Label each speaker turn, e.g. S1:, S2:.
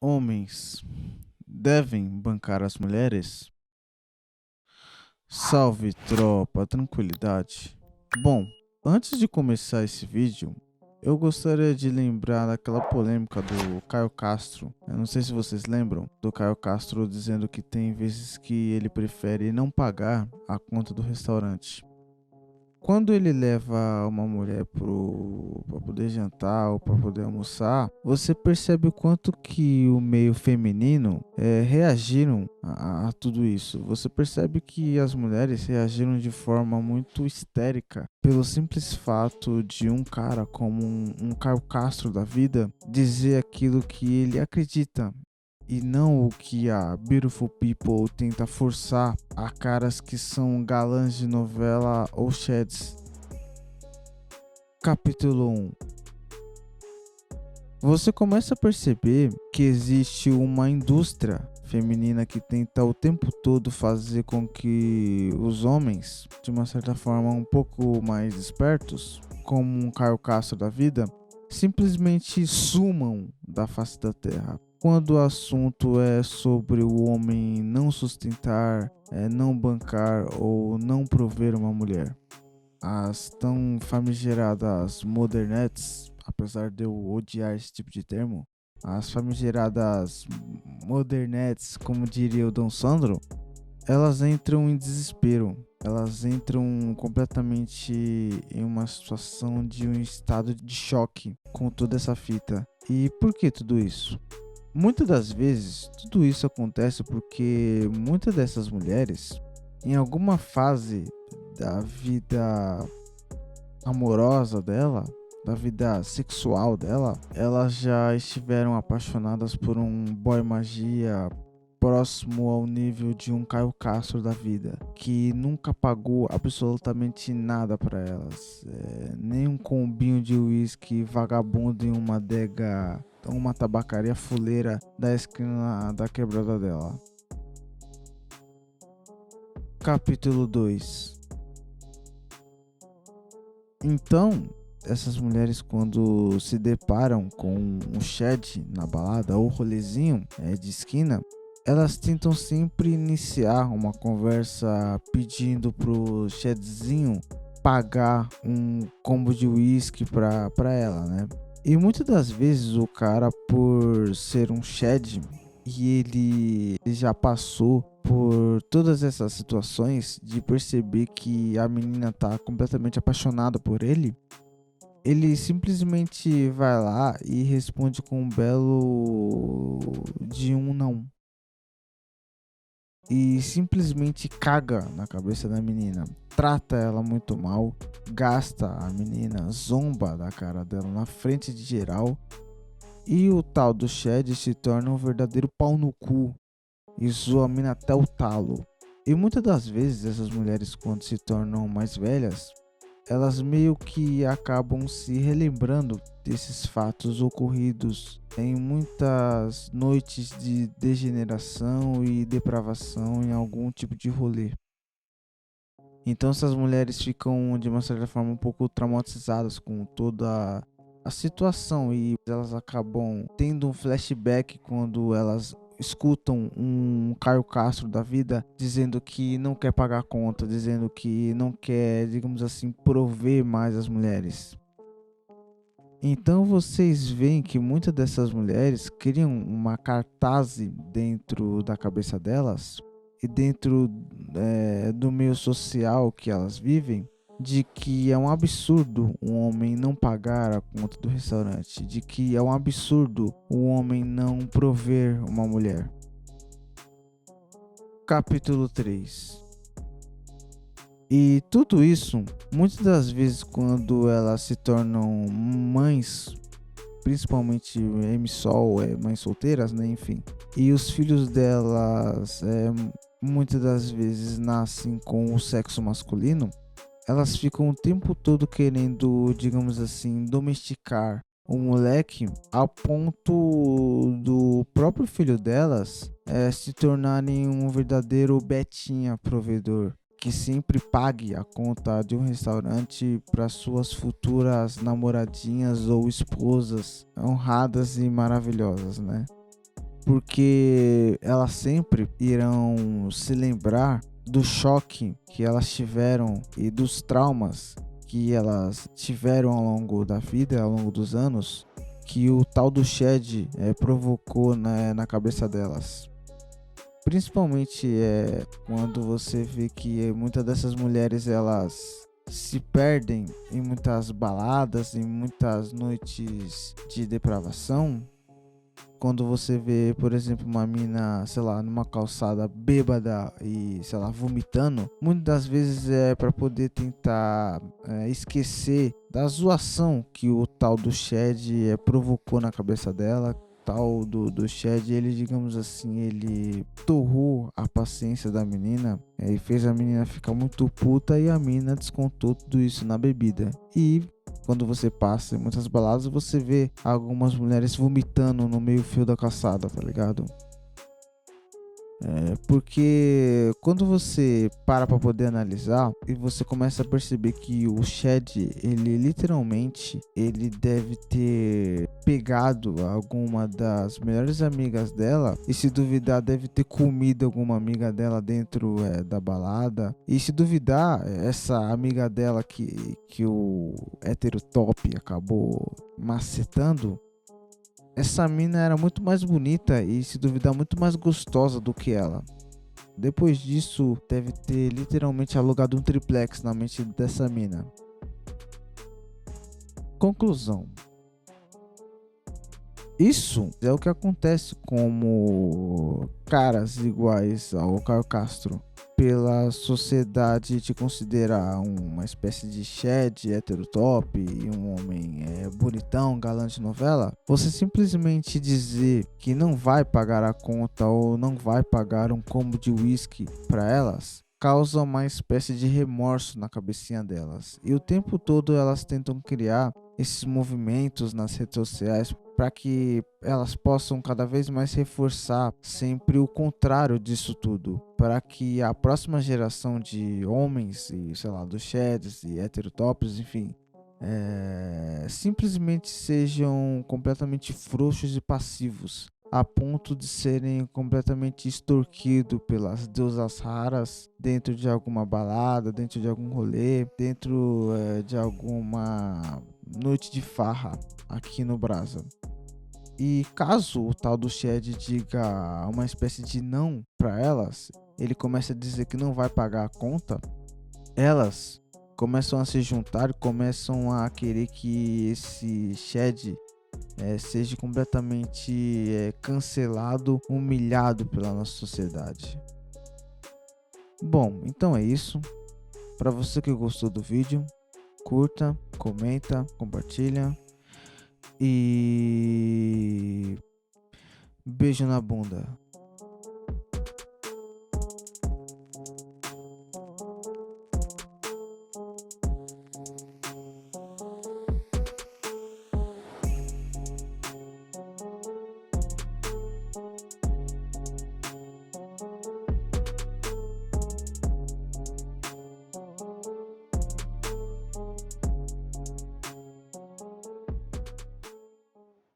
S1: Homens devem bancar as mulheres? Salve tropa, tranquilidade. Bom, antes de começar esse vídeo, eu gostaria de lembrar daquela polêmica do Caio Castro. Eu não sei se vocês lembram do Caio Castro dizendo que tem vezes que ele prefere não pagar a conta do restaurante. Quando ele leva uma mulher para poder jantar ou para poder almoçar, você percebe o quanto que o meio feminino reagiram a tudo isso. Você percebe que as mulheres reagiram de forma muito histérica pelo simples fato de um cara como um Caio Castro da vida dizer aquilo que ele acredita e não o que a Beautiful People tenta forçar a caras que são galãs de novela ou sheds. Capítulo 1. Você começa a perceber que existe uma indústria feminina que tenta o tempo todo fazer com que os homens, de uma certa forma um pouco mais espertos, como um Caio Castro da vida, simplesmente sumam da face da terra. Quando o assunto é sobre o homem não sustentar, não bancar ou não prover uma mulher. As tão famigeradas modernettes, apesar de eu odiar esse tipo de termo, as famigeradas modernettes, como diria o Dom Sandro, elas entram em desespero. Elas entram completamente em uma situação de um estado de choque com toda essa fita. E por que tudo isso? Muitas das vezes, tudo isso acontece porque muitas dessas mulheres, em alguma fase da vida amorosa dela, da vida sexual dela, elas já estiveram apaixonadas por um boy magia próximo ao nível de um Caio Castro da vida, que nunca pagou absolutamente nada para elas, nem um combinho de uísque vagabundo em uma adega, uma tabacaria fuleira da esquina da quebrada dela. Capítulo 2. Então, essas mulheres, quando se deparam com um chat na balada ou rolezinho de esquina, elas tentam sempre iniciar uma conversa pedindo pro chatzinho pagar um combo de uísque pra ela, né? E muitas das vezes o cara, por ser um Shed e ele já passou por todas essas situações de perceber que a menina tá completamente apaixonada por ele, ele simplesmente vai lá e responde com um belo de um não. E simplesmente caga na cabeça da menina. Trata ela muito mal, gasta a menina, zomba da cara dela na frente de geral. E o tal do Shed se torna um verdadeiro pau no cu e zoa a mina até o talo. E muitas das vezes essas mulheres, quando se tornam mais velhas, elas meio que acabam se relembrando desses fatos ocorridos em muitas noites de degeneração e depravação em algum tipo de rolê. Então essas mulheres ficam de uma certa forma um pouco traumatizadas com toda a situação e elas acabam tendo um flashback quando elas escutam um Caio Castro da vida dizendo que não quer pagar a conta, dizendo que não quer, digamos assim, prover mais as mulheres. Então vocês veem que muitas dessas mulheres criam uma cartaz dentro da cabeça delas e dentro do meio social que elas vivem, de que é um absurdo um homem não pagar a conta do restaurante, de que é um absurdo o homem não prover uma mulher. Capítulo 3. E tudo isso, muitas das vezes quando elas se tornam mães, principalmente MSOL, mães solteiras, né, enfim, e os filhos delas muitas das vezes nascem com o sexo masculino, elas ficam o tempo todo querendo, digamos assim, domesticar o moleque ao ponto do próprio filho delas se tornarem um verdadeiro Betinha provedor, que sempre pague a conta de um restaurante para suas futuras namoradinhas ou esposas honradas e maravilhosas, né? porque elas sempre irão se lembrar do choque que elas tiveram e dos traumas que elas tiveram ao longo da vida, ao longo dos anos, que o tal do Shed provocou na cabeça delas. Principalmente quando você vê que muitas dessas mulheres elas se perdem em muitas baladas, em muitas noites de depravação. Quando você vê, por exemplo, uma mina, sei lá, numa calçada bêbada e, sei lá, vomitando, muitas das vezes é para poder tentar esquecer da zoação que o tal do Shed provocou na cabeça dela. Tal do Shed, ele, digamos assim, ele torrou a paciência da menina e fez a menina ficar muito puta, e a menina descontou tudo isso na bebida. E quando você passa em muitas baladas, você vê algumas mulheres vomitando no meio fio da calçada, tá ligado? Porque quando você para pra poder analisar e você começa a perceber que o Shed, ele literalmente, ele deve ter pegado alguma das melhores amigas dela e, se duvidar, deve ter comido alguma amiga dela dentro da balada. E se duvidar, essa amiga dela que o hétero top acabou macetando, essa mina era muito mais bonita e, se duvidar, muito mais gostosa do que ela. Depois disso, deve ter literalmente alugado um triplex na mente dessa mina. Conclusão: isso é o que acontece como caras iguais ao Caio Castro. Pela sociedade te considerar uma espécie de Shed, hétero top e um homem bonitão, galã de novela, você simplesmente dizer que não vai pagar a conta ou não vai pagar um combo de whisky para elas causa uma espécie de remorso na cabecinha delas. E o tempo todo elas tentam criar esses movimentos nas redes sociais para que elas possam cada vez mais reforçar sempre o contrário disso tudo, para que a próxima geração de homens e, sei lá, dos sheds e heterotops, enfim, simplesmente sejam completamente frouxos e passivos, a ponto de serem completamente extorquidos pelas deusas raras dentro de alguma balada, dentro de algum rolê, dentro de alguma noite de farra aqui no Brasa. E caso o tal do Shed diga uma espécie de não para elas, ele começa a dizer que não vai pagar a conta, elas começam a se juntar, começam a querer que esse Shed seja completamente cancelado, humilhado pela nossa sociedade. Bom, então é isso. Para você que gostou do vídeo, curta, comenta, compartilha e beijo na bunda.